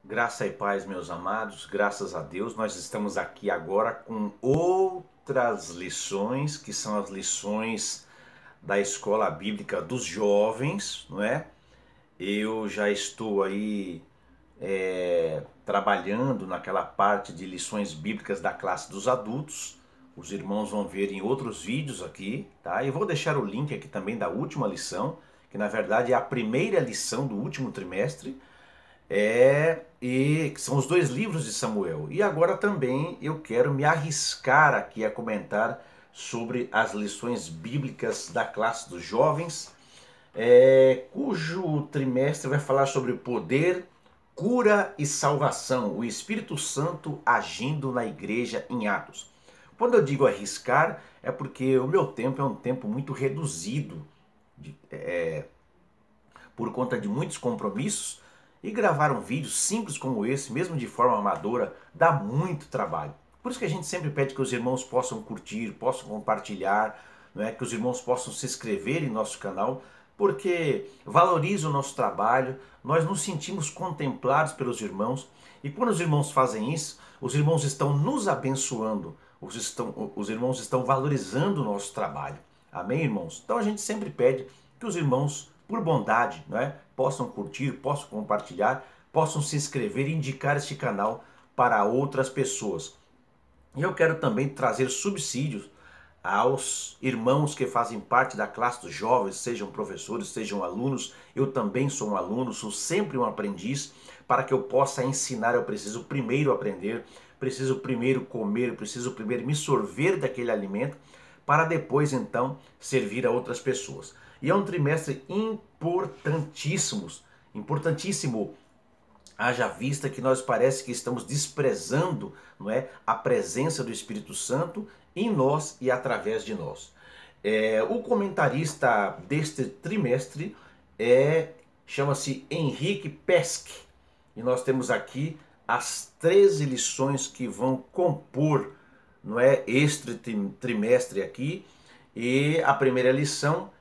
Graça e paz, meus amados, graças a Deus, nós estamos aqui agora com outras lições, que são as lições da Escola Bíblica dos Jovens, não é? Eu já estou aí trabalhando naquela parte de lições bíblicas da classe dos adultos. Os irmãos vão ver em outros vídeos aqui, tá? Eu vou deixar o link aqui também da última lição, que na verdade é a primeira lição do último trimestre, e que são os dois livros de Samuel. E agora também eu quero me arriscar aqui a comentar sobre as lições bíblicas da classe dos jovens, cujo trimestre vai falar sobre poder, cura e salvação, o Espírito Santo agindo na igreja em Atos. Quando eu digo arriscar, é porque o meu tempo é um tempo muito reduzido, por conta de muitos compromissos, e gravar um vídeo simples como esse, mesmo de forma amadora, dá muito trabalho. Por isso que a gente sempre pede que os irmãos possam curtir, possam compartilhar, não é? Que os irmãos possam se inscrever em nosso canal, porque valoriza o nosso trabalho, nós nos sentimos contemplados pelos irmãos, e quando os irmãos fazem isso, os irmãos estão nos abençoando, os irmãos estão valorizando o nosso trabalho. Amém, irmãos? Então a gente sempre pede que os irmãos, por bondade, não é, possam curtir, possam compartilhar, possam se inscrever e indicar este canal para outras pessoas. E eu quero também trazer subsídios aos irmãos que fazem parte da classe dos jovens, sejam professores, sejam alunos. Eu também sou um aluno, sou sempre um aprendiz. Para que eu possa ensinar, eu preciso primeiro aprender, preciso primeiro comer, preciso primeiro me sorver daquele alimento, para depois então servir a outras pessoas. E é um trimestre importantíssimo, haja vista que nós parece que estamos desprezando, não é, a presença do Espírito Santo em nós e através de nós. O comentarista deste trimestre chama-se Henrique Pesque, e nós temos aqui as 13 lições que vão compor, não é, este trimestre aqui. E a primeira lição,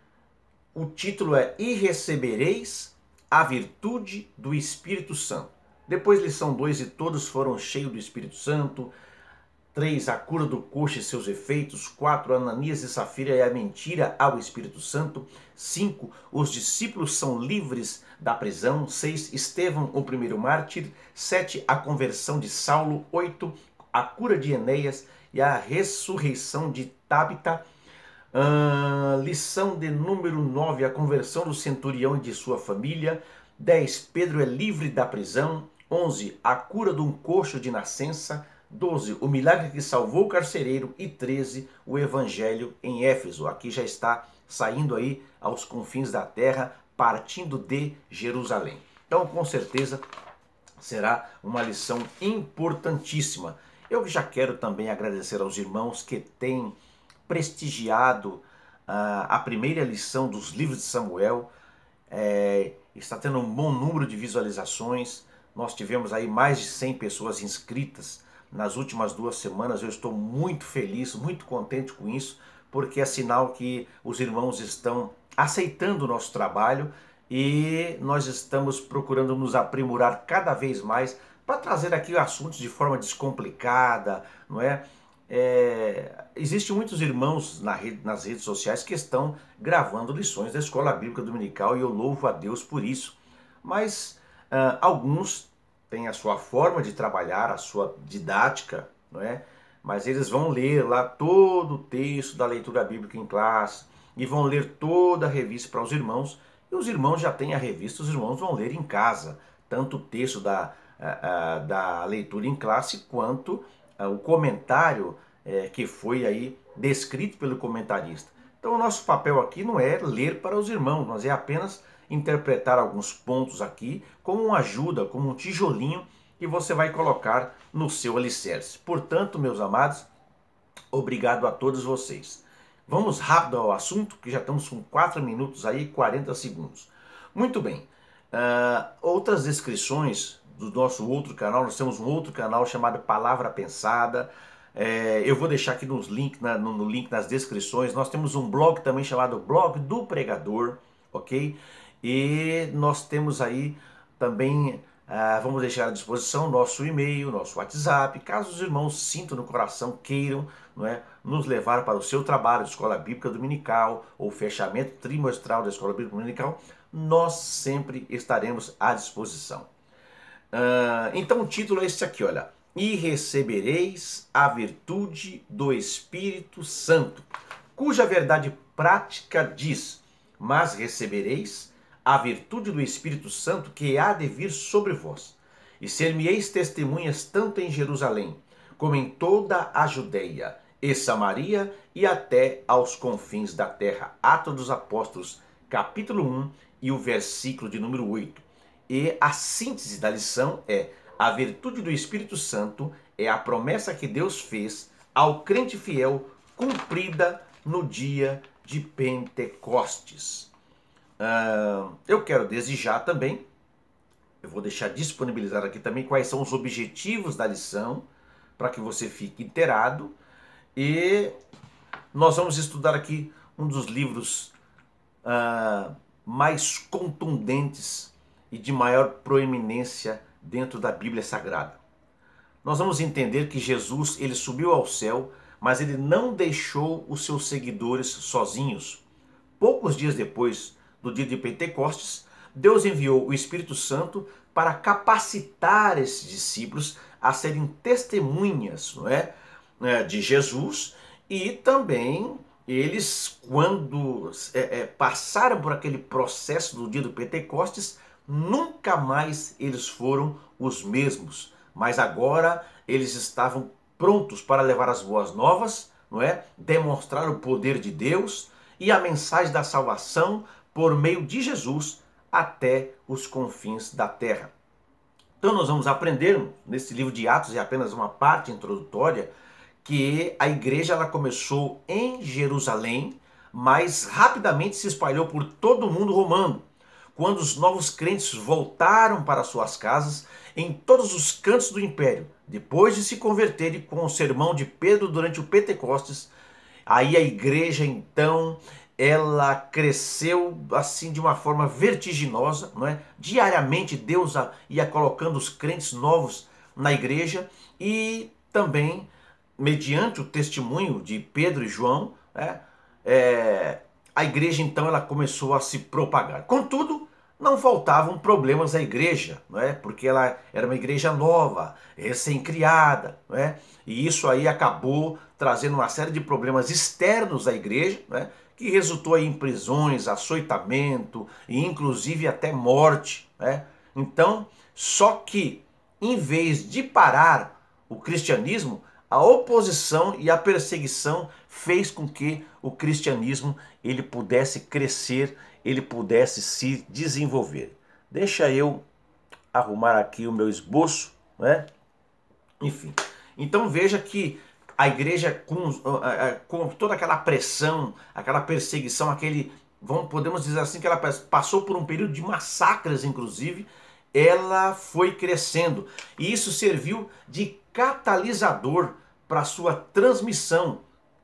o título é E recebereis a virtude do Espírito Santo. Depois lição 2, e todos foram cheios do Espírito Santo. 3, a cura do coxo e seus efeitos. 4, Ananias e Safira e a mentira ao Espírito Santo. 5, os discípulos são livres da prisão. 6, Estevão, o primeiro mártir. 7, a conversão de Saulo. 8, a cura de Enéas e a ressurreição de Tábita. Lição de número 9, a conversão do centurião e de sua família. 10, Pedro é livre da prisão. 11, a cura de um coxo de nascença. 12, o milagre que salvou o carcereiro. E 13, o evangelho em Éfeso. Aqui já está saindo aí aos confins da terra, partindo de Jerusalém. Então, com certeza, será uma lição importantíssima. Eu já quero também agradecer aos irmãos que têm prestigiado a primeira lição dos livros de Samuel. Está tendo um bom número de visualizações. Nós tivemos aí mais de 100 pessoas inscritas nas últimas 2 semanas. Eu estou muito feliz, muito contente com isso, porque é sinal que os irmãos estão aceitando o nosso trabalho e nós estamos procurando nos aprimorar cada vez mais para trazer aqui assuntos de forma descomplicada, não é? Existem muitos irmãos nas redes sociais que estão gravando lições da Escola Bíblica Dominical, e eu louvo a Deus por isso. Mas alguns têm a sua forma de trabalhar, a sua didática, não é? Mas eles vão ler lá todo o texto da leitura bíblica em classe e vão ler toda a revista para os irmãos, e os irmãos já têm a revista, os irmãos vão ler em casa, tanto o texto da leitura em classe quanto o comentário que foi aí descrito pelo comentarista. Então o nosso papel aqui não é ler para os irmãos, mas é apenas interpretar alguns pontos aqui como uma ajuda, como um tijolinho que você vai colocar no seu alicerce. Portanto, meus amados, obrigado a todos vocês. Vamos rápido ao assunto, que já estamos com 4 minutos aí, 40 segundos. Muito bem. Outras descrições do nosso outro canal, nós temos um outro canal chamado Palavra Pensada. Eu vou deixar aqui no link nas descrições. Nós temos um blog também chamado Blog do Pregador, ok? E nós temos aí também Vamos deixar à disposição nosso e-mail, nosso WhatsApp, caso os irmãos sintam no coração, queiram, não é, nos levar para o seu trabalho de Escola Bíblica Dominical ou fechamento trimestral da Escola Bíblica Dominical, nós sempre estaremos à disposição. Então o título é esse aqui, olha. E recebereis a virtude do Espírito Santo, cuja verdade prática diz, mas recebereis a virtude do Espírito Santo que há de vir sobre vós, e ser-me-eis testemunhas tanto em Jerusalém, como em toda a Judeia e Samaria e até aos confins da terra. Atos dos Apóstolos, capítulo 1 e o versículo de número 8. E a síntese da lição é: a virtude do Espírito Santo é a promessa que Deus fez ao crente fiel, cumprida no dia de Pentecostes. Eu quero desejar também, eu vou deixar disponibilizar aqui também quais são os objetivos da lição, para que você fique inteirado. E nós vamos estudar aqui um dos livros mais contundentes e de maior proeminência dentro da Bíblia Sagrada. Nós vamos entender que Jesus, ele subiu ao céu, mas ele não deixou os seus seguidores sozinhos. Poucos dias depois do dia de Pentecostes, Deus enviou o Espírito Santo para capacitar esses discípulos a serem testemunhas, não é, de Jesus, e também eles, quando passaram por aquele processo do dia do Pentecostes, nunca mais eles foram os mesmos, mas agora eles estavam prontos para levar as boas novas, não é? Demonstrar o poder de Deus e a mensagem da salvação por meio de Jesus até os confins da terra. Então nós vamos aprender nesse livro de Atos, é apenas uma parte introdutória, que a igreja ela começou em Jerusalém, mas rapidamente se espalhou por todo o mundo romano. Quando os novos crentes voltaram para suas casas em todos os cantos do império, depois de se converterem com o sermão de Pedro durante o Pentecostes, aí a igreja então ela cresceu assim de uma forma vertiginosa, não é? Diariamente Deus ia colocando os crentes novos na igreja e também mediante o testemunho de Pedro e João, a igreja então ela começou a se propagar. Contudo, não faltavam problemas à igreja, não é? Porque ela era uma igreja nova, recém-criada, não é? E isso aí acabou trazendo uma série de problemas externos à igreja, não é? Que resultou aí em prisões, açoitamento e inclusive até morte, né? Então, só que em vez de parar o cristianismo, a oposição e a perseguição fez com que o cristianismo ele pudesse crescer, ele pudesse se desenvolver. Deixa eu arrumar aqui o meu esboço, né? Enfim, então veja que a igreja com toda aquela pressão, aquela perseguição, podemos dizer assim, que ela passou por um período de massacres, inclusive, ela foi crescendo. E isso serviu de catalisador para a sua transmissão.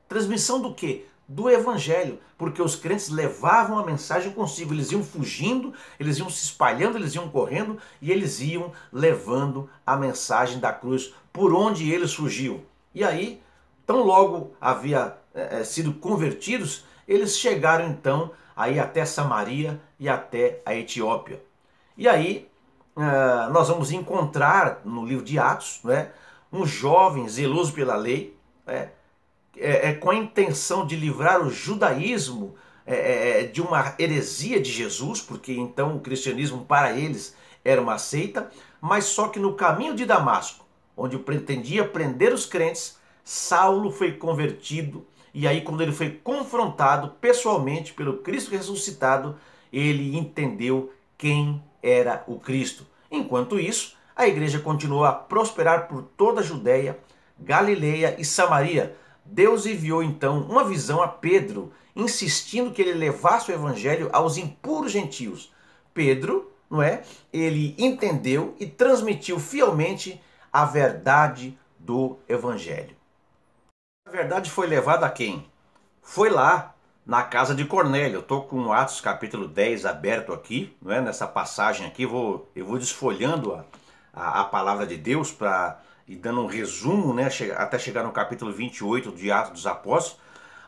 Transmissão do quê? Do evangelho, porque os crentes levavam a mensagem consigo, eles iam fugindo, eles iam se espalhando, eles iam correndo e eles iam levando a mensagem da cruz por onde eles fugiam. E aí, tão logo havia sido convertidos, eles chegaram então aí até Samaria e até a Etiópia. E aí nós vamos encontrar no livro de Atos, né, um jovem zeloso pela lei, com a intenção de livrar o judaísmo de uma heresia de Jesus, porque então o cristianismo para eles era uma seita, mas só que no caminho de Damasco, onde pretendia prender os crentes, Saulo foi convertido, e aí quando ele foi confrontado pessoalmente pelo Cristo ressuscitado, ele entendeu quem era o Cristo. Enquanto isso, a igreja continuou a prosperar por toda a Judéia, Galileia e Samaria. Deus enviou então uma visão a Pedro, insistindo que ele levasse o evangelho aos impuros gentios. Pedro, não é? Ele entendeu e transmitiu fielmente a verdade do evangelho. A verdade foi levada a quem? Foi lá na casa de Cornélio. Eu estou com Atos capítulo 10 aberto aqui, não é? Nessa passagem aqui, eu vou desfolhando a palavra de Deus para ir dando um resumo, né? Até chegar no capítulo 28 de Atos dos Apóstolos.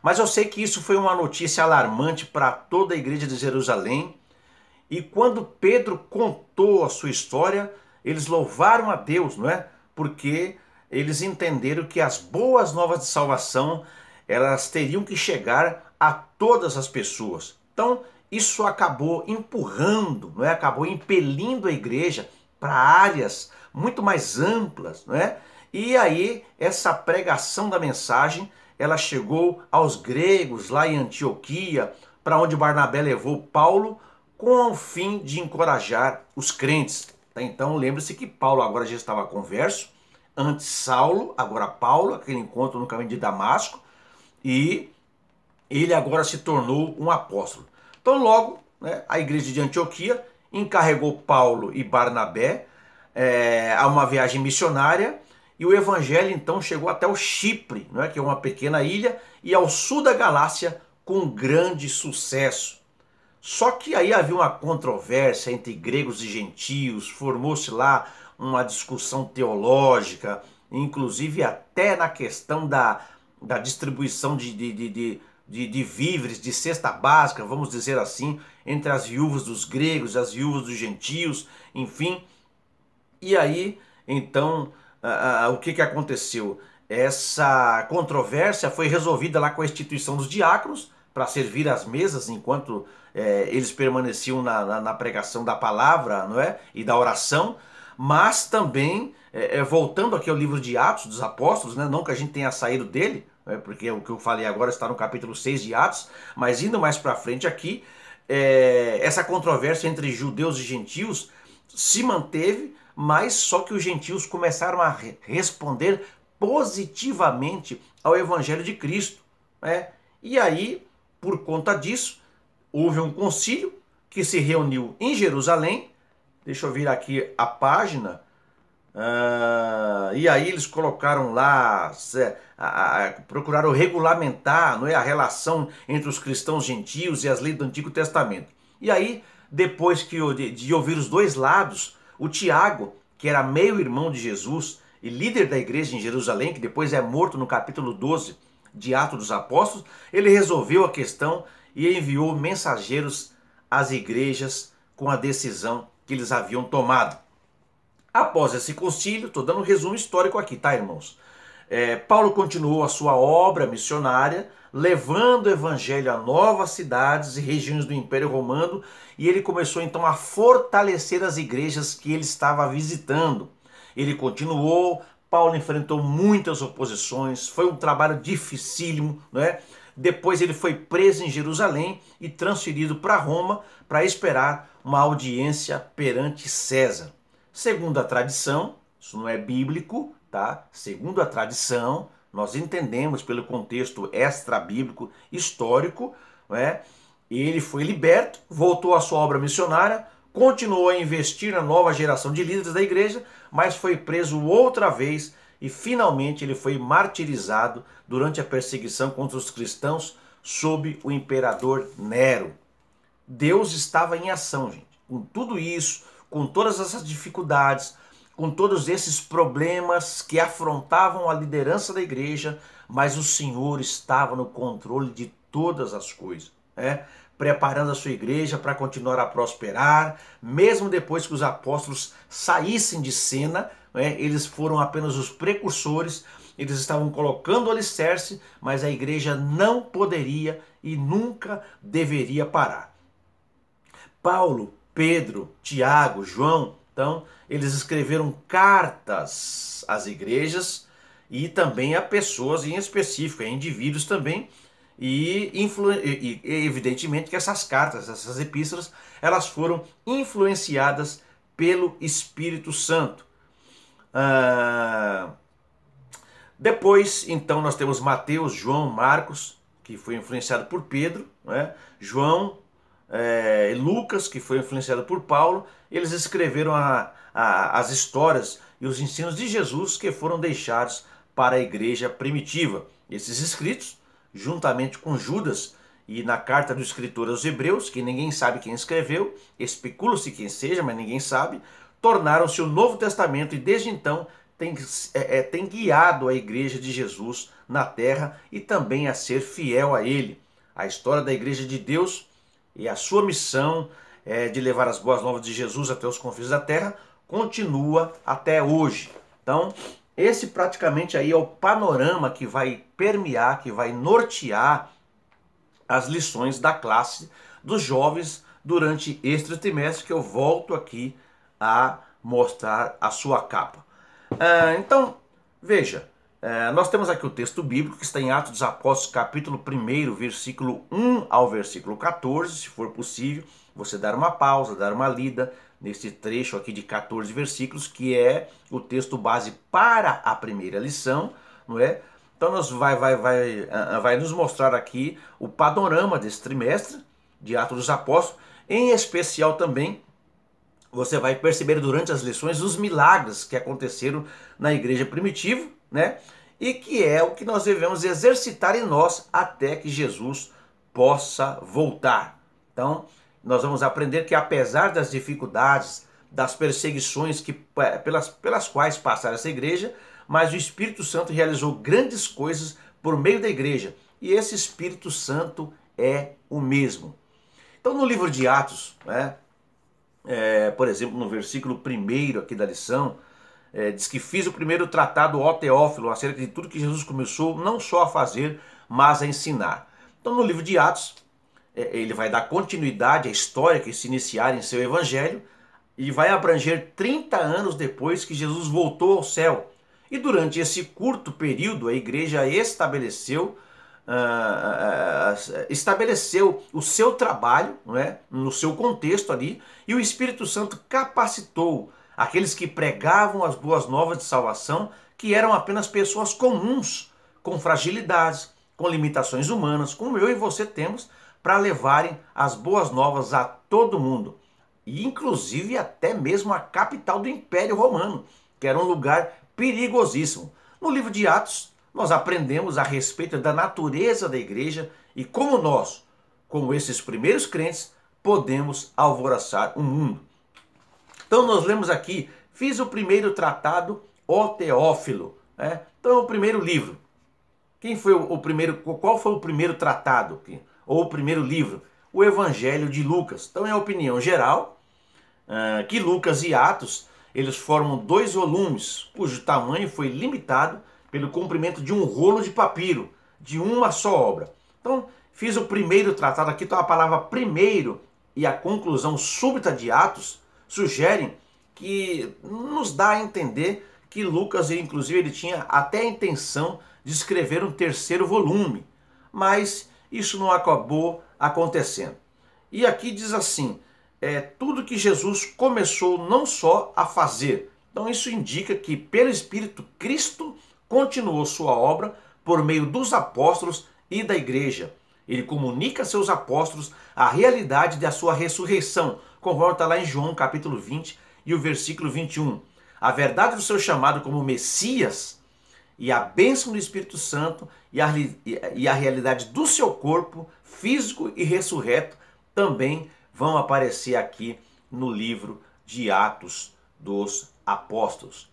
Mas eu sei que isso foi uma notícia alarmante para toda a igreja de Jerusalém. E quando Pedro contou a sua história, eles louvaram a Deus, não é? Porque eles entenderam que as boas novas de salvação, elas teriam que chegar a todas as pessoas. Então, isso acabou empurrando, não é? Acabou impelindo a igreja para áreas muito mais amplas, não é? E aí, essa pregação da mensagem, ela chegou aos gregos lá em Antioquia, para onde Barnabé levou Paulo, com o fim de encorajar os crentes. Então lembre-se que Paulo agora já estava converso, antes Saulo, agora Paulo, aquele encontro no caminho de Damasco, e ele agora se tornou um apóstolo. Então logo, né, a igreja de Antioquia encarregou Paulo e Barnabé a uma viagem missionária, e o evangelho então chegou até o Chipre, né, que é uma pequena ilha, e ao sul da Galácia com grande sucesso. Só que aí havia uma controvérsia entre gregos e gentios, formou-se lá uma discussão teológica, inclusive até na questão da distribuição de víveres, de cesta básica, vamos dizer assim, entre as viúvas dos gregos e as viúvas dos gentios, enfim. E aí, então, o que aconteceu? Essa controvérsia foi resolvida lá com a instituição dos diáconos, para servir as mesas enquanto eles permaneciam na pregação da palavra, não é? E da oração, mas também, voltando aqui ao livro de Atos dos Apóstolos, né? Não que a gente tenha saído dele, porque o que eu falei agora está no capítulo 6 de Atos, mas indo mais para frente aqui, essa controvérsia entre judeus e gentios se manteve, mas só que os gentios começaram a responder positivamente ao evangelho de Cristo, né? E aí, por conta disso, houve um concílio que se reuniu em Jerusalém. Deixa eu vir aqui a página. E aí eles colocaram lá, procuraram regulamentar, não é, a relação entre os cristãos gentios e as leis do Antigo Testamento. E aí, depois de ouvir os dois lados, o Tiago, que era meio-irmão de Jesus e líder da igreja em Jerusalém, que depois é morto no capítulo 12 de Atos dos Apóstolos, ele resolveu a questão e enviou mensageiros às igrejas com a decisão que eles haviam tomado. Após esse concílio, estou dando um resumo histórico aqui, tá, irmãos? Paulo continuou a sua obra missionária, levando o evangelho a novas cidades e regiões do Império Romano, e ele começou então a fortalecer as igrejas que ele estava visitando. Ele continuou, Paulo enfrentou muitas oposições, foi um trabalho dificílimo, né? Depois ele foi preso em Jerusalém e transferido para Roma para esperar uma audiência perante César. Segundo a tradição, isso não é bíblico, tá? Segundo a tradição, nós entendemos pelo contexto extra-bíblico histórico, né? Ele foi liberto, voltou à sua obra missionária, continuou a investir na nova geração de líderes da igreja, mas foi preso outra vez e finalmente ele foi martirizado durante a perseguição contra os cristãos sob o imperador Nero. Deus estava em ação, gente. Com tudo isso, com todas essas dificuldades, com todos esses problemas que afrontavam a liderança da igreja, mas o Senhor estava no controle de todas as coisas, né? Preparando a sua igreja para continuar a prosperar, mesmo depois que os apóstolos saíssem de cena, né? Eles foram apenas os precursores, eles estavam colocando o alicerce, mas a igreja não poderia e nunca deveria parar. Paulo, Pedro, Tiago, João, então, eles escreveram cartas às igrejas e também a pessoas em específico, a indivíduos também, e evidentemente que essas cartas, essas epístolas, elas foram influenciadas pelo Espírito Santo. Depois, então, nós temos Mateus, João, Marcos, que foi influenciado por Pedro, né? João, Lucas, que foi influenciado por Paulo. Eles escreveram as histórias e os ensinos de Jesus que foram deixados para a igreja primitiva. Esses escritos, juntamente com Judas, e na carta do escritor aos Hebreus, que ninguém sabe quem escreveu, especula-se quem seja, mas ninguém sabe, tornaram-se o Novo Testamento e desde então tem guiado a igreja de Jesus na terra e também a ser fiel a ele. A história da igreja de Deus e a sua missão de levar as boas novas de Jesus até os confins da terra continua até hoje. Então, esse praticamente aí é o panorama que vai permear, que vai nortear as lições da classe dos jovens durante este trimestre, que eu volto aqui a mostrar a sua capa. Então, veja, nós temos aqui o texto bíblico que está em Atos dos Apóstolos, capítulo 1, versículo 1 ao versículo 14, se for possível, você dar uma pausa, dar uma lida nesse trecho aqui de 14 versículos, que é o texto base para a primeira lição, não é? Então vai nos mostrar aqui o panorama desse trimestre de Atos dos Apóstolos, em especial também você vai perceber durante as lições os milagres que aconteceram na igreja primitiva, né? E que é o que nós devemos exercitar em nós até que Jesus possa voltar. Então, nós vamos aprender que apesar das dificuldades, das perseguições pelas quais passara essa igreja, mas o Espírito Santo realizou grandes coisas por meio da igreja. E esse Espírito Santo é o mesmo. Então, no livro de Atos, né, por exemplo, no versículo 1 aqui da lição, diz que fiz o primeiro tratado, ó Teófilo, acerca de tudo que Jesus começou não só a fazer, mas a ensinar. Então, no livro de Atos, ele vai dar continuidade à história que se iniciara em seu evangelho e vai abranger 30 anos depois que Jesus voltou ao céu. E durante esse curto período, a igreja estabeleceu o seu trabalho, não é? No seu contexto ali, e o Espírito Santo capacitou aqueles que pregavam as boas novas de salvação, que eram apenas pessoas comuns, com fragilidades, com limitações humanas, como eu e você temos, para levarem as boas novas a todo mundo, e inclusive até mesmo a capital do Império Romano, que era um lugar perigosíssimo. No livro de Atos, nós aprendemos a respeito da natureza da igreja e como nós, como esses primeiros crentes, podemos alvoroçar o mundo. Então nós lemos aqui, fiz o primeiro tratado, ó Teófilo. Então é o primeiro livro. Quem foi o primeiro? Qual foi o primeiro tratado? Ou o primeiro livro? O Evangelho de Lucas. Então é a opinião geral que Lucas e Atos eles formam 2 volumes, cujo tamanho foi limitado pelo comprimento de um rolo de papiro, de uma só obra. Então, fiz o primeiro tratado aqui, então a palavra primeiro e a conclusão súbita de Atos sugerem que nos dá a entender que Lucas, inclusive, ele tinha até a intenção de escrever um terceiro volume, mas isso não acabou acontecendo. E aqui diz assim, tudo que Jesus começou não só a fazer. Então isso indica que pelo Espírito Cristo continuou sua obra por meio dos apóstolos e da igreja. Ele comunica a seus apóstolos a realidade da sua ressurreição, conforme está lá em João capítulo 20 e o versículo 21. A verdade do seu chamado como Messias e a bênção do Espírito Santo e a realidade do seu corpo físico e ressurreto também vão aparecer aqui no livro de Atos dos Apóstolos.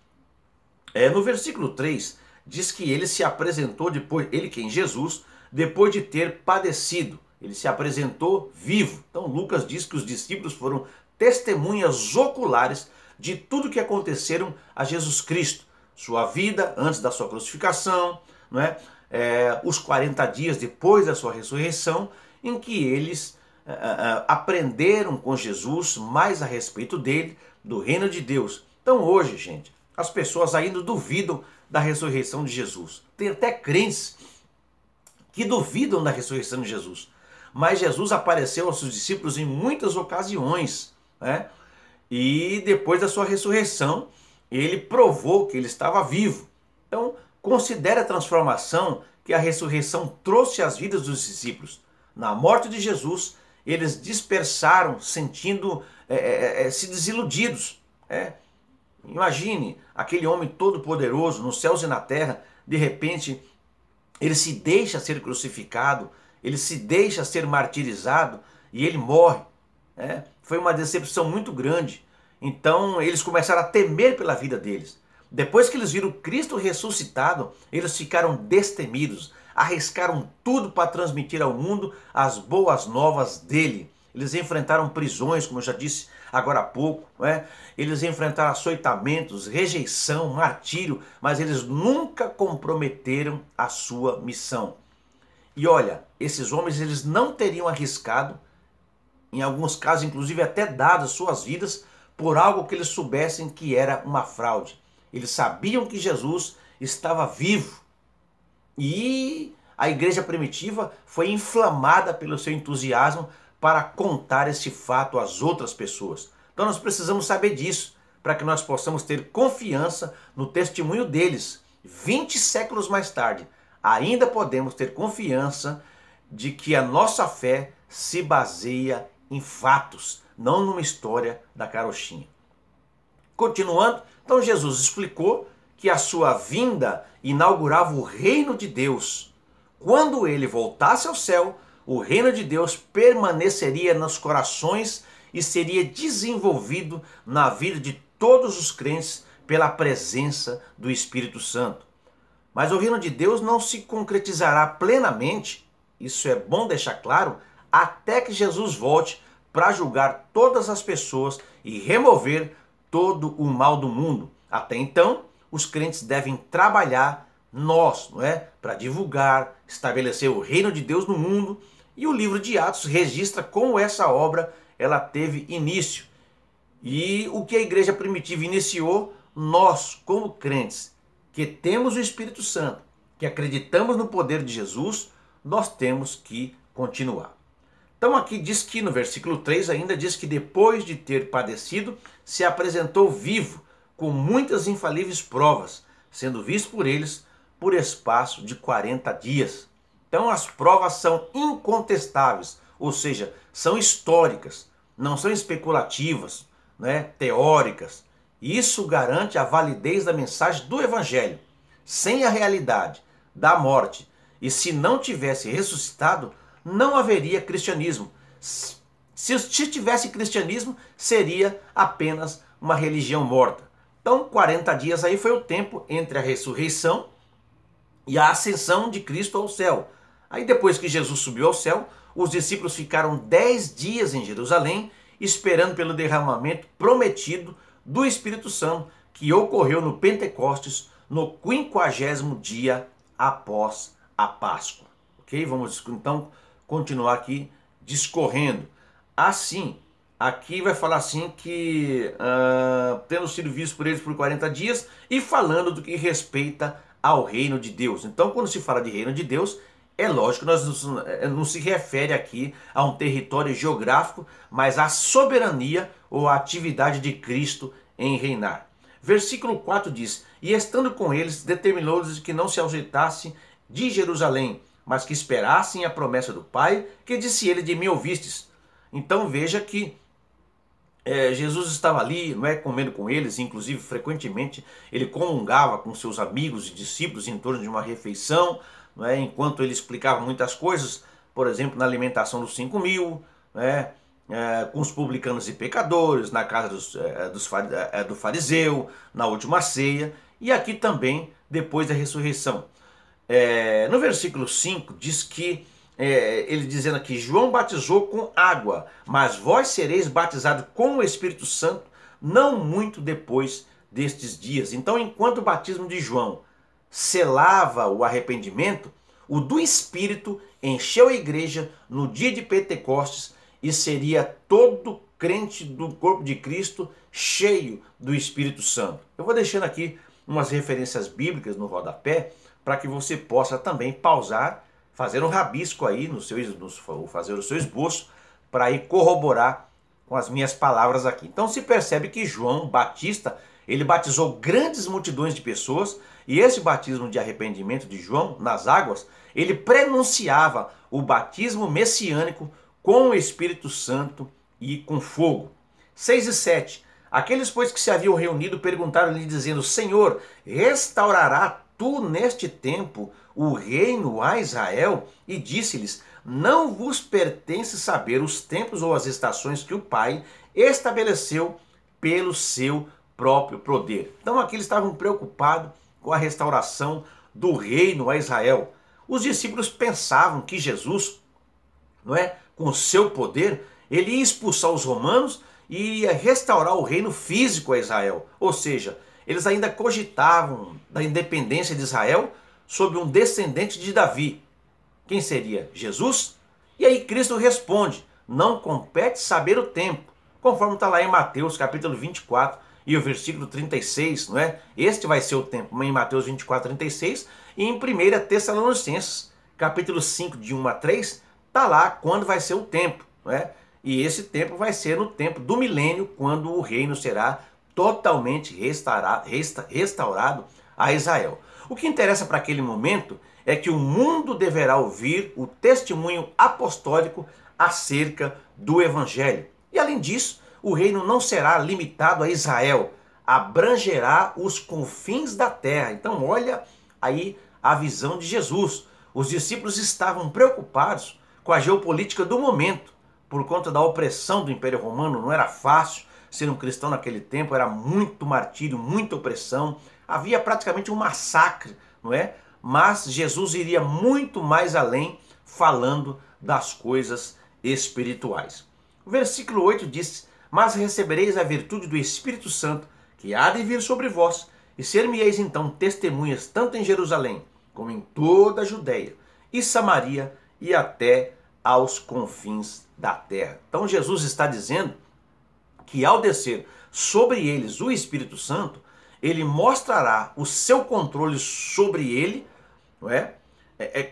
No versículo 3, diz que ele se apresentou depois, ele quem? Jesus, depois de ter padecido. Ele se apresentou vivo. Então Lucas diz que os discípulos foram testemunhas oculares de tudo que aconteceram a Jesus Cristo. Sua vida antes da sua crucificação, não é? Os 40 dias depois da sua ressurreição, em que eles aprenderam com Jesus mais a respeito dele, do reino de Deus. Então hoje, gente, as pessoas ainda duvidam da ressurreição de Jesus. Tem até crentes que duvidam da ressurreição de Jesus. Mas Jesus apareceu aos seus discípulos em muitas ocasiões, né? E depois da sua ressurreição, ele provou que ele estava vivo. Então, considere a transformação que a ressurreição trouxe às vidas dos discípulos. Na morte de Jesus, eles dispersaram, se desiludidos. Imagine aquele homem todo poderoso nos céus e na terra, de repente ele se deixa ser crucificado ele se deixa ser martirizado e ele morre. Foi uma decepção muito grande. Então eles começaram a temer pela vida deles. Depois que eles viram Cristo ressuscitado, eles ficaram destemidos, arriscaram tudo para transmitir ao mundo as boas novas dele. Eles enfrentaram prisões, como eu já disse agora há pouco, eles enfrentaram açoitamentos, rejeição, martírio, mas eles nunca comprometeram a sua missão. E olha, esses homens eles não teriam arriscado, em alguns casos inclusive até dado as suas vidas, por algo que eles soubessem que era uma fraude. Eles sabiam que Jesus estava vivo. E a igreja primitiva foi inflamada pelo seu entusiasmo para contar esse fato às outras pessoas. Então nós precisamos saber disso, para que nós possamos ter confiança no testemunho deles. 20 séculos mais tarde, ainda podemos ter confiança de que a nossa fé se baseia em fatos, não numa história da carochinha. Continuando, então Jesus explicou que a sua vinda inaugurava o reino de Deus. Quando ele voltasse ao céu, o reino de Deus permaneceria nos corações e seria desenvolvido na vida de todos os crentes pela presença do Espírito Santo. Mas o reino de Deus não se concretizará plenamente, isso é bom deixar claro, até que Jesus volte para julgar todas as pessoas e remover todo o mal do mundo. Até então, os crentes devem trabalhar para divulgar, estabelecer o reino de Deus no mundo. E o livro de Atos registra como essa obra ela teve início. E o que a igreja primitiva iniciou, nós, como crentes, que temos o Espírito Santo, que acreditamos no poder de Jesus, nós temos que continuar. Então aqui diz que no versículo 3 ainda diz que depois de ter padecido, se apresentou vivo, com muitas infalíveis provas, sendo visto por eles por espaço de 40 dias. Então as provas são incontestáveis, ou seja, são históricas, não são especulativas, teóricas. Isso garante a validez da mensagem do Evangelho. Sem a realidade da morte, e se não tivesse ressuscitado, não haveria cristianismo. Se tivesse cristianismo, seria apenas uma religião morta. Então 40 dias aí foi o tempo entre a ressurreição e a ascensão de Cristo ao céu. Aí depois que Jesus subiu ao céu, os discípulos ficaram 10 dias em Jerusalém, esperando pelo derramamento prometido do Espírito Santo, que ocorreu no Pentecostes, no 50º dia após a Páscoa. Ok? Vamos então continuar aqui discorrendo. Assim, aqui vai falar assim que tendo sido visto por eles por 40 dias e falando do que respeita ao reino de Deus. Então quando se fala de reino de Deus, é lógico que não se refere aqui a um território geográfico, mas à soberania ou à atividade de Cristo em reinar. Versículo 4 diz: e estando com eles, determinou-lhes que não se ausentassem de Jerusalém, mas que esperassem a promessa do Pai, que disse ele: de mim ouvistes. Então veja que Jesus estava ali, comendo com eles, inclusive frequentemente ele comungava com seus amigos e discípulos em torno de uma refeição, enquanto ele explicava muitas coisas, por exemplo, na alimentação dos 5.000, com os publicanos e pecadores, na casa do fariseu, na última ceia, e aqui também depois da ressurreição. No versículo 5 diz que, ele dizendo aqui: João batizou com água, mas vós sereis batizados com o Espírito Santo não muito depois destes dias. Então, enquanto o batismo de João selava o arrependimento, o do Espírito encheu a igreja no dia de Pentecostes, e seria todo crente do corpo de Cristo cheio do Espírito Santo. Eu vou deixando aqui umas referências bíblicas no rodapé, para que você possa também pausar, fazer um rabisco aí, fazer o seu esboço, para ir corroborar com as minhas palavras aqui. Então se percebe que João Batista, ele batizou grandes multidões de pessoas, e esse batismo de arrependimento de João nas águas, ele prenunciava o batismo messiânico com o Espírito Santo e com fogo. 6 e 7. Aqueles, pois, que se haviam reunido perguntaram-lhe, dizendo: Senhor, restaurará tu neste tempo o reino a Israel? E disse-lhes: não vos pertence saber os tempos ou as estações que o Pai estabeleceu pelo seu próprio poder. Então aqui eles estavam preocupados com a restauração do reino a Israel. Os discípulos pensavam que Jesus, não é, com o seu poder, ele ia expulsar os romanos e ia restaurar o reino físico a Israel. Ou seja, eles ainda cogitavam da independência de Israel sob um descendente de Davi. Quem seria? Jesus? E aí Cristo responde: não compete saber o tempo, conforme está lá em Mateus capítulo 24 e o versículo 36, não é? Este vai ser o tempo, em Mateus 24, 36, e em 1 Tessalonicenses capítulo 5, de 1 a 3, está lá quando vai ser o tempo, não é? E esse tempo vai ser no tempo do milênio, quando o reino será totalmente restaurado a Israel. O que interessa para aquele momento é que o mundo deverá ouvir o testemunho apostólico acerca do Evangelho. E além disso, o reino não será limitado a Israel, abrangerá os confins da terra. Então olha aí a visão de Jesus. Os discípulos estavam preocupados com a geopolítica do momento, por conta da opressão do Império Romano. Não era fácil ser um cristão naquele tempo, era muito martírio, muita opressão, havia praticamente um massacre, não é? Mas Jesus iria muito mais além, falando das coisas espirituais. O versículo 8 diz: mas recebereis a virtude do Espírito Santo, que há de vir sobre vós, e ser-me-eis então testemunhas tanto em Jerusalém, como em toda a Judéia e Samaria, e até aos confins da terra. Então Jesus está dizendo que ao descer sobre eles o Espírito Santo, ele mostrará o seu controle sobre ele, não é?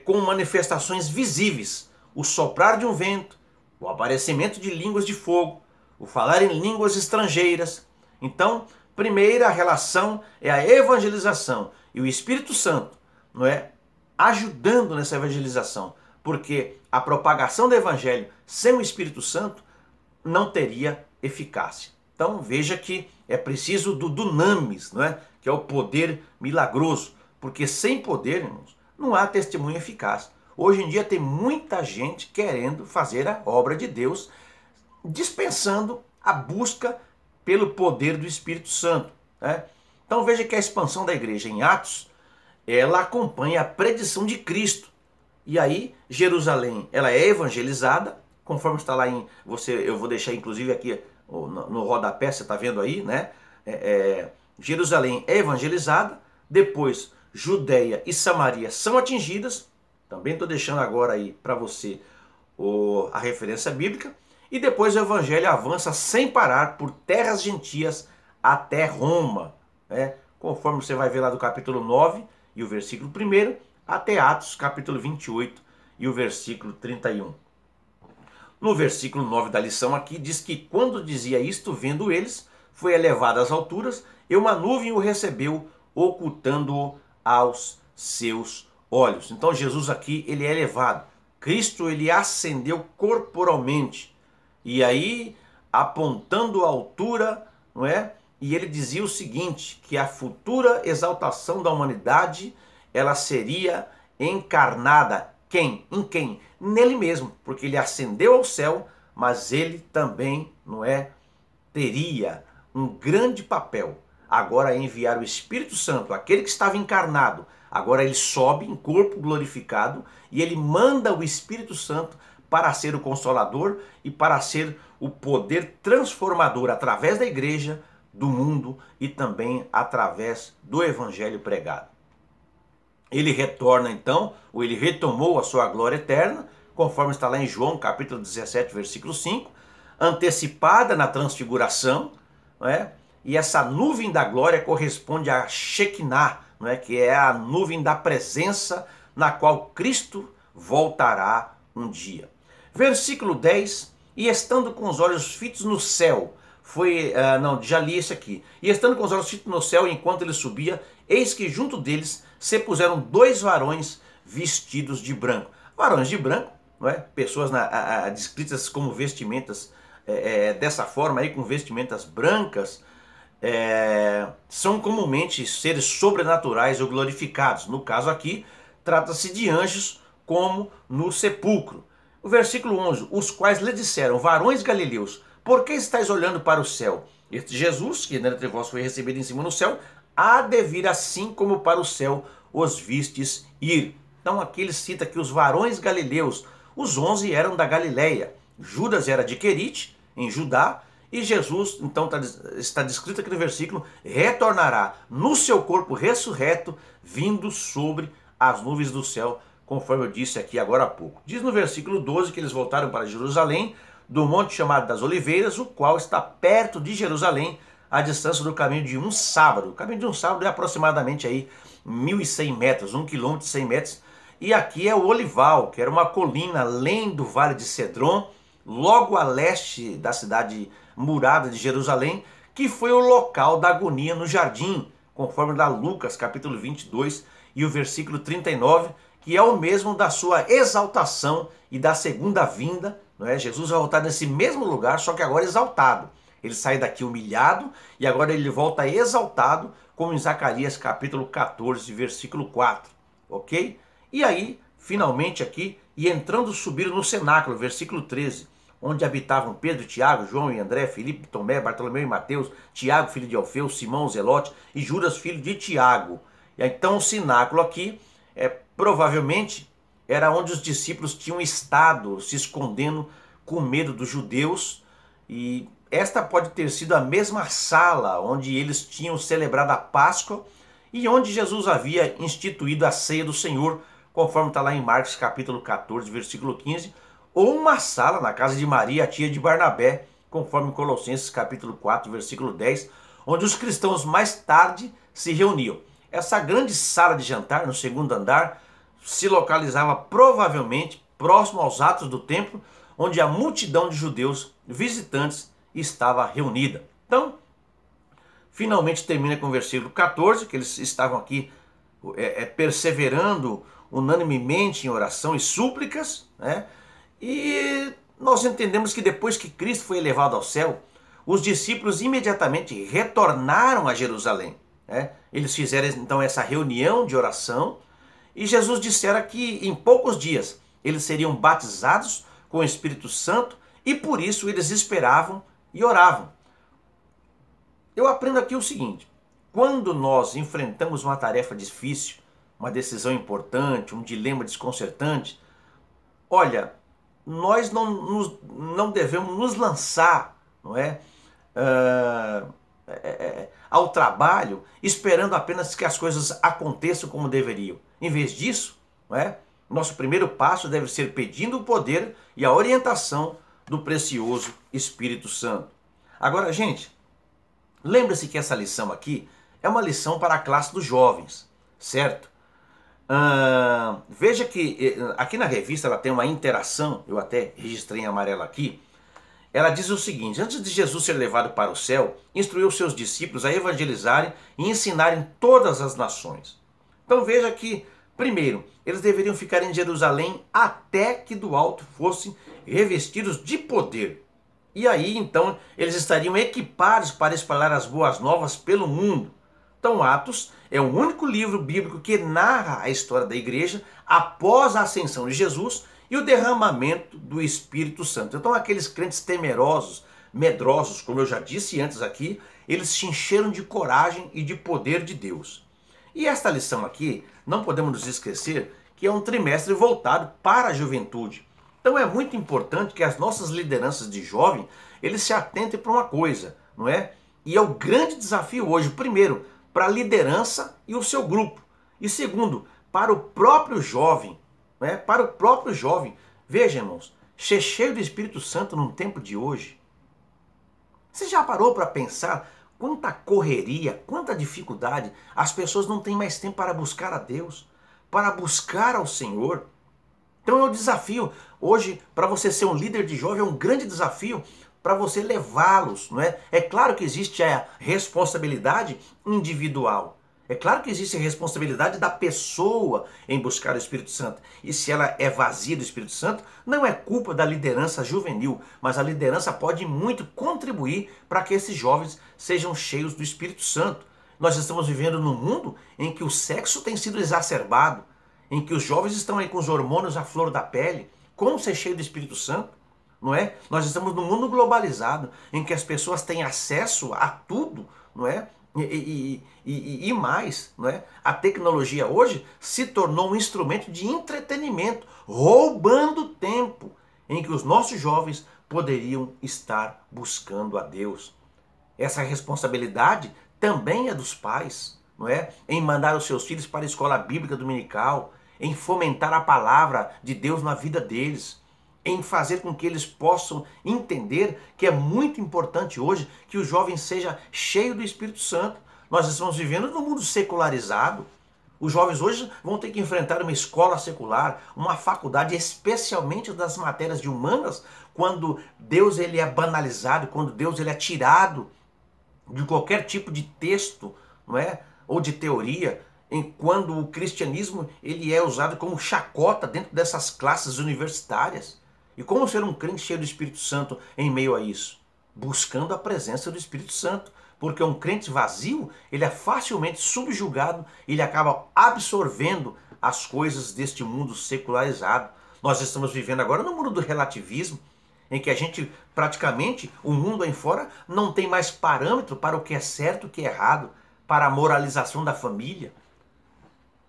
Com manifestações visíveis, o soprar de um vento, o aparecimento de línguas de fogo, o falar em línguas estrangeiras. Então, primeira relação é a evangelização e o Espírito Santo, não é, ajudando nessa evangelização, porque a propagação do evangelho sem o Espírito Santo não teria eficácia. Então veja que é preciso do dunamis, não é? Que é o poder milagroso, porque sem poder, irmãos, não há testemunho eficaz. Hoje em dia tem muita gente querendo fazer a obra de Deus, dispensando a busca pelo poder do Espírito Santo, né? Então veja que a expansão da igreja em Atos, ela acompanha a predição de Cristo. E aí Jerusalém, ela é evangelizada, conforme está lá em... eu vou deixar inclusive aqui no rodapé, você está vendo aí, né? Jerusalém é evangelizada, depois Judeia e Samaria são atingidas, também estou deixando agora aí para você a referência bíblica, e depois o evangelho avança sem parar por terras gentias até Roma, né? Conforme você vai ver lá do capítulo 9 e o versículo 1, até Atos capítulo 28 e o versículo 31. No versículo 9 da lição aqui diz que quando dizia isto, vendo eles, foi elevado às alturas, e uma nuvem o recebeu, ocultando-o aos seus olhos. Então Jesus aqui, ele é elevado. Cristo, ele ascendeu corporalmente. E aí, apontando a altura, não é? E ele dizia o seguinte, que a futura exaltação da humanidade, ela seria encarnada. Quem? Em quem? Nele mesmo, porque ele ascendeu ao céu, mas ele também, não é, teria um grande papel. Agora enviar o Espírito Santo, aquele que estava encarnado, agora ele sobe em corpo glorificado e ele manda o Espírito Santo para ser o Consolador e para ser o poder transformador através da igreja, do mundo e também através do evangelho pregado. Ele retorna então, ou ele retomou a sua glória eterna, conforme está lá em João capítulo 17, versículo 5, antecipada na transfiguração, não é? E essa nuvem da glória corresponde à Shekinah, não é? Que é a nuvem da presença na qual Cristo voltará um dia. Versículo 10, e estando com os olhos fitos no céu, já li esse aqui. E estando com os olhos fitos no céu, enquanto ele subia, eis que junto deles se puseram dois varões vestidos de branco. Varões de branco, não é? Pessoas descritas como vestimentas dessa forma, aí, com vestimentas brancas, são comumente seres sobrenaturais ou glorificados. No caso aqui, trata-se de anjos, como no sepulcro. O versículo 11, os quais lhe disseram, varões galileus, por que estáis olhando para o céu? Este Jesus, que dentre vós foi recebido em cima no céu, há de vir assim como para o céu os vistes ir. Então aqui ele cita que os varões galileus, os 11 eram da Galileia. Judas era de Querite, em Judá, e Jesus, então está descrito aqui no versículo, retornará no seu corpo ressurreto, vindo sobre as nuvens do céu, conforme eu disse aqui agora há pouco. Diz no versículo 12 que eles voltaram para Jerusalém, do monte chamado das Oliveiras, o qual está perto de Jerusalém, a distância do caminho de um sábado. O caminho de um sábado é aproximadamente aí 1.100 metros, 1 quilômetro e 100 metros. E aqui é o Olival, que era uma colina além do Vale de Cedron, logo a leste da cidade murada de Jerusalém, que foi o local da agonia no jardim, conforme lá Lucas capítulo 22 e o versículo 39, que é o mesmo da sua exaltação e da segunda vinda, não é? Jesus vai voltar nesse mesmo lugar, só que agora exaltado. Ele sai daqui humilhado e agora ele volta exaltado, como em Zacarias capítulo 14, versículo 4, ok? E aí, finalmente aqui, e entrando subiram no cenáculo, versículo 13, onde habitavam Pedro, Tiago, João e André, Filipe, Tomé, Bartolomeu e Mateus, Tiago, filho de Alfeu, Simão, Zelote e Judas, filho de Tiago. E então o cenáculo aqui, provavelmente, era onde os discípulos tinham estado se escondendo com medo dos judeus, e esta pode ter sido a mesma sala onde eles tinham celebrado a Páscoa e onde Jesus havia instituído a ceia do Senhor, conforme está lá em Marcos capítulo 14, versículo 15, ou uma sala na casa de Maria, a tia de Barnabé, conforme Colossenses capítulo 4, versículo 10, onde os cristãos mais tarde se reuniam. Essa grande sala de jantar, no segundo andar, se localizava provavelmente próximo aos atos do templo, onde a multidão de judeus visitantes estava reunida. Então, finalmente termina com o versículo 14, que eles estavam aqui perseverando unanimemente em oração e súplicas, né? E nós entendemos que depois que Cristo foi elevado ao céu, os discípulos imediatamente retornaram a Jerusalém, né? Eles fizeram então essa reunião de oração e Jesus dissera que em poucos dias eles seriam batizados com o Espírito Santo e por isso eles esperavam e oravam. Eu aprendo aqui o seguinte: quando nós enfrentamos uma tarefa difícil, uma decisão importante, um dilema desconcertante, olha, nós não devemos nos lançar, não é? Ao trabalho esperando apenas que as coisas aconteçam como deveriam. Em vez disso, não é? Nosso primeiro passo deve ser pedindo o poder e a orientação do precioso Espírito Santo. Agora, gente, lembre-se que essa lição aqui é uma lição para a classe dos jovens, certo? Veja que aqui na revista ela tem uma interação, eu até registrei em amarelo aqui. Ela diz o seguinte: antes de Jesus ser levado para o céu, instruiu seus discípulos a evangelizarem e ensinarem todas as nações. Então veja que, primeiro, eles deveriam ficar em Jerusalém até que do alto fossem revestidos de poder. E aí então eles estariam equipados para espalhar as boas novas pelo mundo. Então Atos é o único livro bíblico que narra a história da igreja após a ascensão de Jesus e o derramamento do Espírito Santo. Então aqueles crentes temerosos, medrosos, como eu já disse antes aqui, eles se encheram de coragem e de poder de Deus. E esta lição aqui, não podemos nos esquecer que é um trimestre voltado para a juventude. Então é muito importante que as nossas lideranças de jovem, eles se atentem para uma coisa, não é? E é o grande desafio hoje, primeiro, para a liderança e o seu grupo. E segundo, para o próprio jovem, né? Para o próprio jovem. Veja, irmãos, ser cheio do Espírito Santo num tempo de hoje. Você já parou para pensar quanta correria, quanta dificuldade? As pessoas não têm mais tempo para buscar a Deus, para buscar ao Senhor. Então é um desafio. Hoje, para você ser um líder de jovem, é um grande desafio para você levá-los, não é? É claro que existe a responsabilidade individual. É claro que existe a responsabilidade da pessoa em buscar o Espírito Santo. E se ela é vazia do Espírito Santo, não é culpa da liderança juvenil, mas a liderança pode muito contribuir para que esses jovens sejam cheios do Espírito Santo. Nós estamos vivendo num mundo em que o sexo tem sido exacerbado, em que os jovens estão aí com os hormônios à flor da pele, como ser cheio do Espírito Santo, não é? Nós estamos num mundo globalizado, em que as pessoas têm acesso a tudo, não é? E mais, não é? A tecnologia hoje se tornou um instrumento de entretenimento, roubando tempo em que os nossos jovens poderiam estar buscando a Deus. Essa responsabilidade também é dos pais, não é? Em mandar os seus filhos para a escola bíblica dominical, em fomentar a palavra de Deus na vida deles, em fazer com que eles possam entender que é muito importante hoje que o jovem seja cheio do Espírito Santo. Nós estamos vivendo num mundo secularizado. Os jovens hoje vão ter que enfrentar uma escola secular, uma faculdade, especialmente das matérias de humanas, quando Deus ele é banalizado, quando Deus ele é tirado de qualquer tipo de texto, não é? Ou de teoria, quando o cristianismo ele é usado como chacota dentro dessas classes universitárias. E como ser um crente cheio do Espírito Santo em meio a isso? Buscando a presença do Espírito Santo. Porque um crente vazio, ele é facilmente subjugado, ele acaba absorvendo as coisas deste mundo secularizado. Nós estamos vivendo agora no mundo do relativismo, em que a gente praticamente, o mundo aí fora, não tem mais parâmetro para o que é certo e o que é errado, para a moralização da família.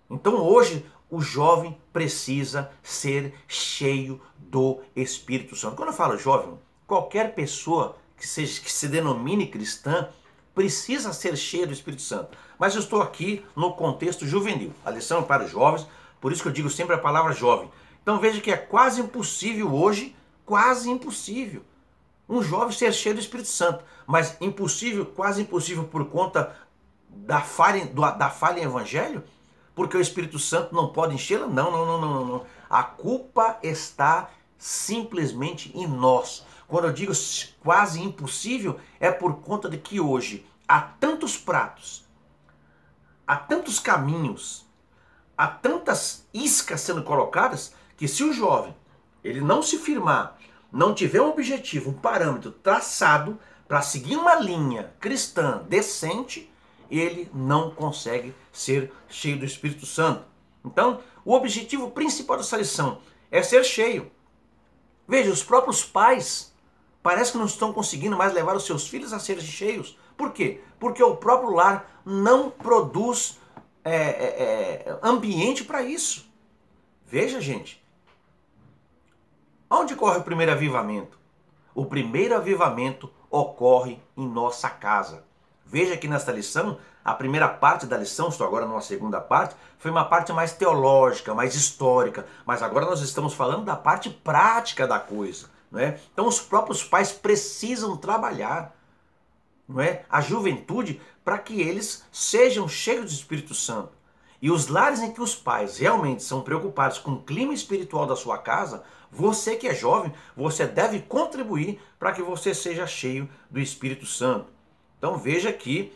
Então hoje o jovem precisa ser cheio do Espírito Santo. Quando eu falo jovem, qualquer pessoa que se denomine cristã precisa ser cheia do Espírito Santo. Mas eu estou aqui no contexto juvenil. A lição é para os jovens, por isso que eu digo sempre a palavra jovem. Então veja que é quase impossível hoje, quase impossível, um jovem ser cheio do Espírito Santo. Mas impossível, quase impossível por conta da falha em evangelho? Porque o Espírito Santo não pode enchê-la? Não. A culpa está simplesmente em nós. Quando eu digo quase impossível, é por conta de que hoje há tantos pratos, há tantos caminhos, há tantas iscas sendo colocadas, que se o jovem ele não se firmar, não tiver um objetivo, um parâmetro traçado para seguir uma linha cristã decente, ele não consegue ser cheio do Espírito Santo. Então, o objetivo principal dessa lição é ser cheio. Veja, os próprios pais parece que não estão conseguindo mais levar os seus filhos a serem cheios. Por quê? Porque o próprio lar não produz ambiente para isso. Veja, gente. Onde ocorre o primeiro avivamento? O primeiro avivamento ocorre em nossa casa. Veja que nesta lição, a primeira parte da lição, estou agora numa segunda parte, foi uma parte mais teológica, mais histórica. Mas agora nós estamos falando da parte prática da coisa. Não é? Então os próprios pais precisam trabalhar, não é? A juventude para que eles sejam cheios do Espírito Santo. E os lares em que os pais realmente são preocupados com o clima espiritual da sua casa, você que é jovem, você deve contribuir para que você seja cheio do Espírito Santo. Então veja que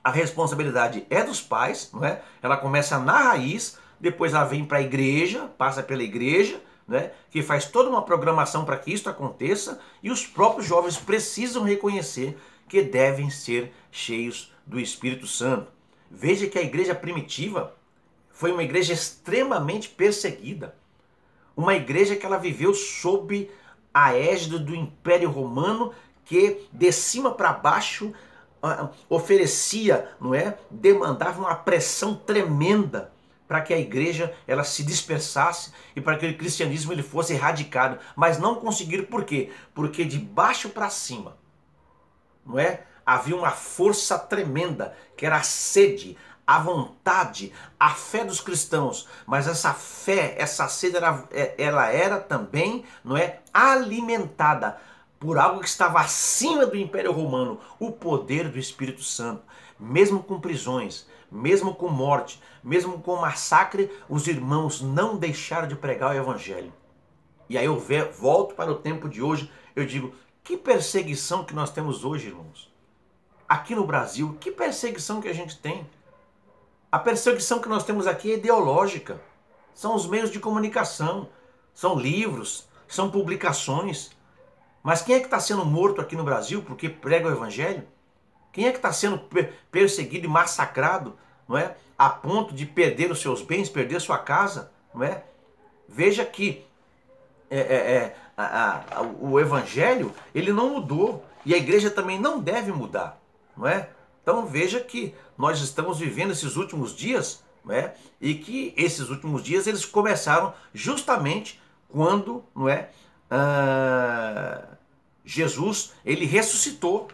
a responsabilidade é dos pais, não é? Ela começa na raiz, depois ela vem para a igreja, passa pela igreja, né, que faz toda uma programação para que isso aconteça, e os próprios jovens precisam reconhecer que devem ser cheios do Espírito Santo. Veja que a igreja primitiva foi uma igreja extremamente perseguida. Uma igreja que ela viveu sob a égide do Império Romano, que de cima para baixo oferecia, não é? Demandava uma pressão tremenda para que a igreja ela se dispersasse e para que o cristianismo ele fosse erradicado, mas não conseguiram. Por quê? Porque de baixo para cima, não é? Havia uma força tremenda, que era a sede, a vontade, a fé dos cristãos. Mas essa fé, essa sede, ela era também, não é, alimentada por algo que estava acima do Império Romano, o poder do Espírito Santo. Mesmo com prisões, mesmo com morte, mesmo com massacre, os irmãos não deixaram de pregar o Evangelho. E aí eu volto para o tempo de hoje, eu digo, que perseguição que nós temos hoje, irmãos? Aqui no Brasil, que perseguição que a gente tem? A perseguição que nós temos aqui é ideológica. São os meios de comunicação, são livros, são publicações. Mas quem é que está sendo morto aqui no Brasil porque prega o Evangelho? Quem é que está sendo perseguido e massacrado, não é? A ponto de perder os seus bens, perder sua casa, não é? Veja que o evangelho, ele não mudou. E a igreja também não deve mudar, não é? Então veja que nós estamos vivendo esses últimos dias, não é? E que esses últimos dias eles começaram justamente quando, não é? Jesus, ele ressuscitou.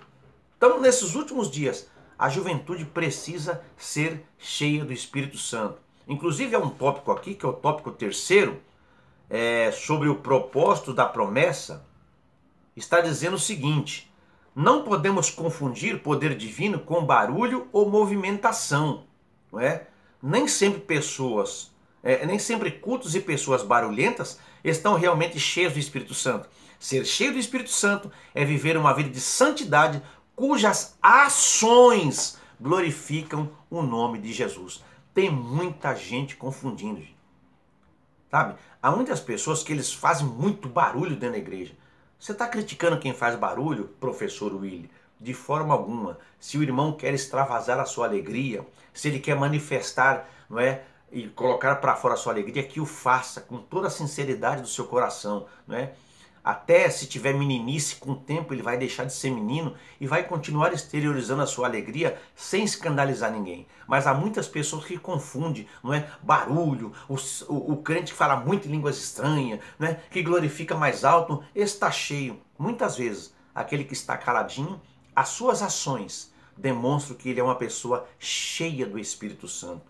Então, nesses últimos dias, a juventude precisa ser cheia do Espírito Santo. Inclusive, há um tópico aqui, que é o tópico terceiro, sobre o propósito da promessa, está dizendo o seguinte: não podemos confundir poder divino com barulho ou movimentação, não é? Nem sempre nem sempre cultos e pessoas barulhentas estão realmente cheios do Espírito Santo. Ser cheio do Espírito Santo é viver uma vida de santidade cujas ações glorificam o nome de Jesus. Tem muita gente confundindo, sabe? Há muitas pessoas que eles fazem muito barulho dentro da igreja. Você está criticando quem faz barulho, professor Willy? De forma alguma. Se o irmão quer extravasar a sua alegria, se ele quer manifestar, não é, e colocar para fora a sua alegria, que o faça com toda a sinceridade do seu coração, não é? Até se tiver meninice, com o tempo ele vai deixar de ser menino e vai continuar exteriorizando a sua alegria sem escandalizar ninguém. Mas há muitas pessoas que confundem, não é? Barulho, o crente que fala muito em línguas estranhas, né? Que glorifica mais alto, está cheio. Muitas vezes, aquele que está caladinho, as suas ações demonstram que ele é uma pessoa cheia do Espírito Santo.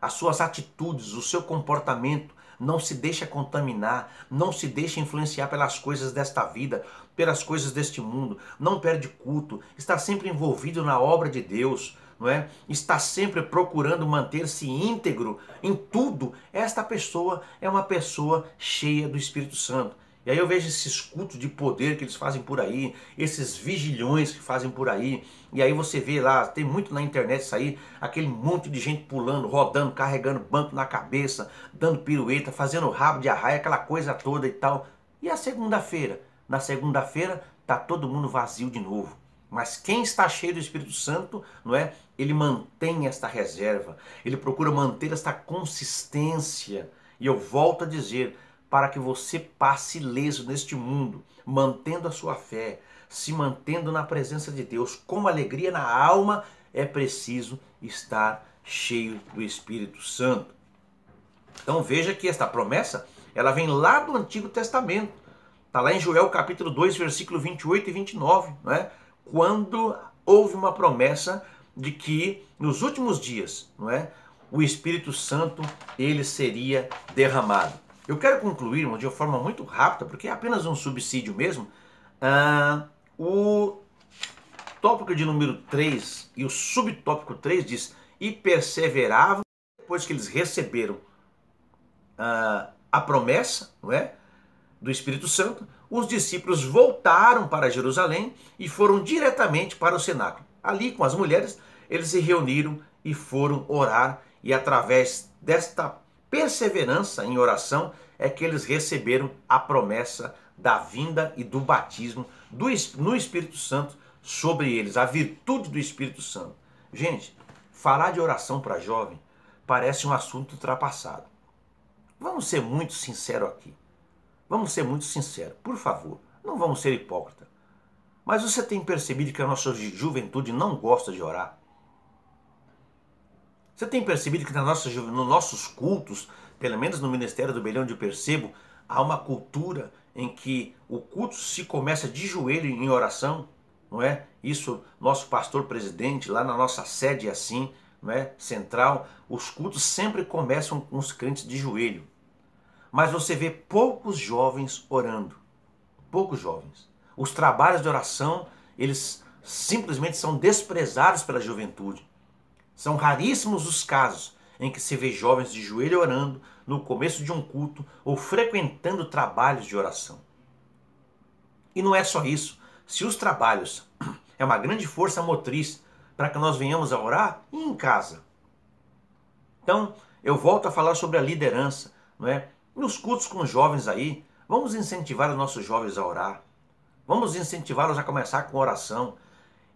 As suas atitudes, o seu comportamento, não se deixa contaminar, não se deixa influenciar pelas coisas desta vida, pelas coisas deste mundo, não perde culto, está sempre envolvido na obra de Deus, não é? Está sempre procurando manter-se íntegro em tudo. Esta pessoa é uma pessoa cheia do Espírito Santo. E aí eu vejo esses cultos de poder que eles fazem por aí, esses vigilhões que fazem por aí, e aí você vê lá, tem muito na internet isso aí, aquele monte de gente pulando, rodando, carregando banco na cabeça, dando pirueta, fazendo rabo de arraia, aquela coisa toda e tal. E a segunda-feira? Na segunda-feira tá todo mundo vazio de novo. Mas quem está cheio do Espírito Santo, não é? Ele mantém esta reserva, ele procura manter esta consistência. E eu volto a dizer, para que você passe ileso neste mundo, mantendo a sua fé, se mantendo na presença de Deus, com alegria na alma, é preciso estar cheio do Espírito Santo. Então veja que esta promessa, ela vem lá do Antigo Testamento. Está lá em Joel capítulo 2, versículo 28 e 29, não é? Quando houve uma promessa de que nos últimos dias, não é, o Espírito Santo ele seria derramado. Eu quero concluir de uma forma muito rápida, porque é apenas um subsídio mesmo, o tópico de número 3 e o subtópico 3 diz: e perseveravam, depois que eles receberam a promessa, não é, do Espírito Santo, os discípulos voltaram para Jerusalém e foram diretamente para o cenáculo. Ali com as mulheres, eles se reuniram e foram orar, e através desta perseverança em oração é que eles receberam a promessa da vinda e do batismo no Espírito Santo sobre eles, a virtude do Espírito Santo. Gente, falar de oração para jovem parece um assunto ultrapassado. Vamos ser muito sinceros aqui. Vamos ser muito sinceros, por favor, não vamos ser hipócritas. Mas você tem percebido que a nossa juventude não gosta de orar? Você tem percebido que nos nossos cultos, pelo menos no Ministério do Belém onde eu percebo, há uma cultura em que o culto se começa de joelho em oração, não é? Isso, nosso pastor presidente, lá na nossa sede é assim, não é? Central, os cultos sempre começam com os crentes de joelho. Mas você vê poucos jovens orando, poucos jovens. Os trabalhos de oração, eles simplesmente são desprezados pela juventude. São raríssimos os casos em que se vê jovens de joelho orando no começo de um culto ou frequentando trabalhos de oração. E não é só isso. Se os trabalhos é uma grande força motriz para que nós venhamos a orar, e em casa? Então, eu volto a falar sobre a liderança, não é? Nos cultos com os jovens aí, vamos incentivar os nossos jovens a orar. Vamos incentivá-los a começar com oração.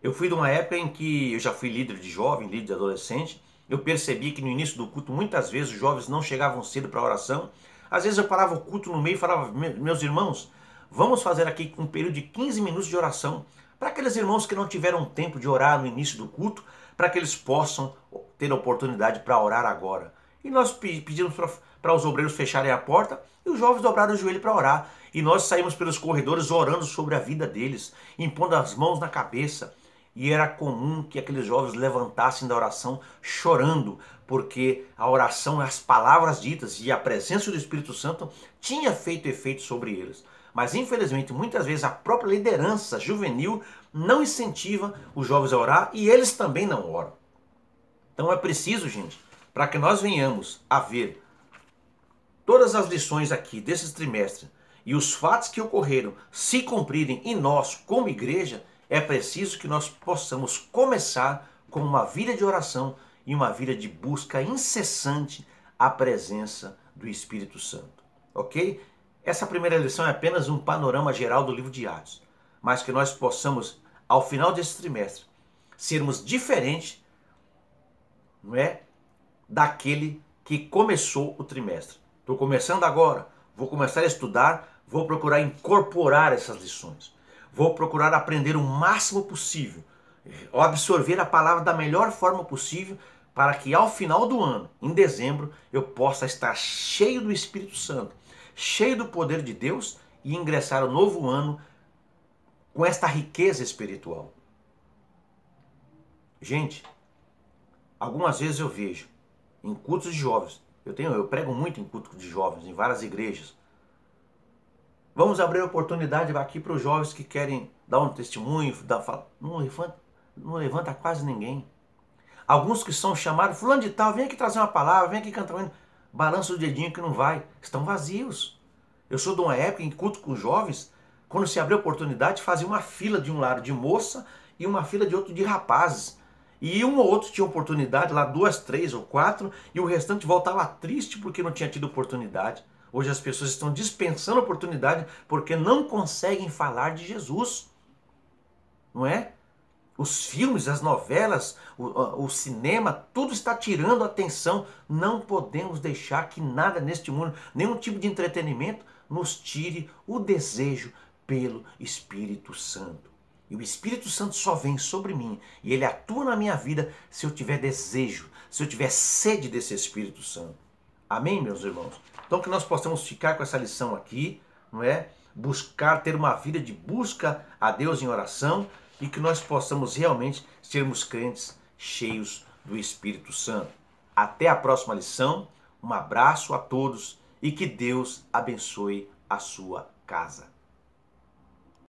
Eu fui de uma época em que eu já fui líder de jovem, líder de adolescente. Eu percebi que no início do culto, muitas vezes, os jovens não chegavam cedo para a oração, Às vezes eu parava o culto no meio e falava, meus irmãos, vamos fazer aqui um período de 15 minutos de oração, para aqueles irmãos que não tiveram tempo de orar no início do culto, para que eles possam ter a oportunidade para orar agora. E nós pedimos para os obreiros fecharem a porta e os jovens dobraram o joelho para orar. E nós saímos pelos corredores orando sobre a vida deles, impondo as mãos na cabeça. E era comum que aqueles jovens levantassem da oração chorando, porque a oração, as palavras ditas e a presença do Espírito Santo tinha feito efeito sobre eles. Mas infelizmente, muitas vezes a própria liderança juvenil não incentiva os jovens a orar e eles também não oram. Então é preciso, gente, para que nós venhamos a ver todas as lições aqui desses trimestres e os fatos que ocorreram se cumprirem em nós como igreja, é preciso que nós possamos começar com uma vida de oração e uma vida de busca incessante à presença do Espírito Santo. Ok? Essa primeira lição é apenas um panorama geral do livro de Atos, mas que nós possamos, ao final desse trimestre, sermos diferentes, não é, daquele que começou o trimestre. Estou começando agora, vou começar a estudar, vou procurar incorporar essas lições. Vou procurar aprender o máximo possível, absorver a palavra da melhor forma possível, para que ao final do ano, em dezembro, eu possa estar cheio do Espírito Santo, cheio do poder de Deus e ingressar o novo ano com esta riqueza espiritual. Gente, algumas vezes eu vejo em cultos de jovens, eu prego muito em cultos de jovens, em várias igrejas. Vamos abrir oportunidade aqui para os jovens que querem dar um testemunho, não levanta quase ninguém. Alguns que são chamados, fulano de tal, vem aqui trazer uma palavra, vem aqui cantar um hino, balança o dedinho que não vai, estão vazios. Eu sou de uma época em culto com jovens, quando se abriu a oportunidade, fazia uma fila de um lado de moça e uma fila de outro de rapazes. E um ou outro tinha oportunidade, lá 2, 3 ou 4, e o restante voltava triste porque não tinha tido oportunidade. Hoje as pessoas estão dispensando oportunidade porque não conseguem falar de Jesus. Não é? Os filmes, as novelas, o cinema, tudo está tirando a atenção. Não podemos deixar que nada neste mundo, nenhum tipo de entretenimento, nos tire o desejo pelo Espírito Santo. E o Espírito Santo só vem sobre mim e ele atua na minha vida se eu tiver desejo, se eu tiver sede desse Espírito Santo. Amém, meus irmãos? Então que nós possamos ficar com essa lição aqui, não é? Buscar, ter uma vida de busca a Deus em oração e que nós possamos realmente sermos crentes cheios do Espírito Santo. Até a próxima lição, um abraço a todos e que Deus abençoe a sua casa.